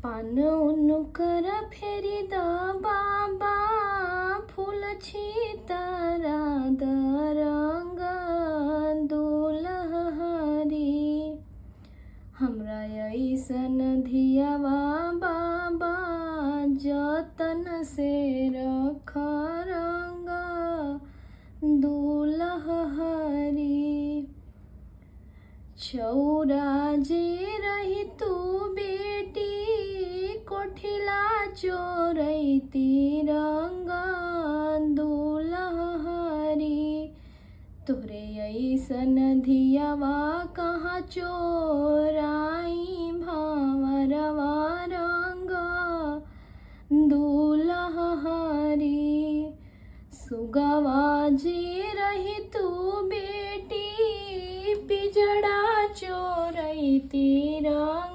पान उनुकर फेरि द बाबा, फूल छितरा दरंग दुलहरी। हमरा ऐसन धियावा बाबा, जतन से रख रंग दुलहरी। चौरा जे रही तू बेटी, कोठिला चोरैती रंग दुलहरी। तोरे ऐसन धियावा कहाँ चोराई भंवरवा रंग दुलहरी। सुगवा जे रही तू बेटी, पिजड़ा चोरैती रंग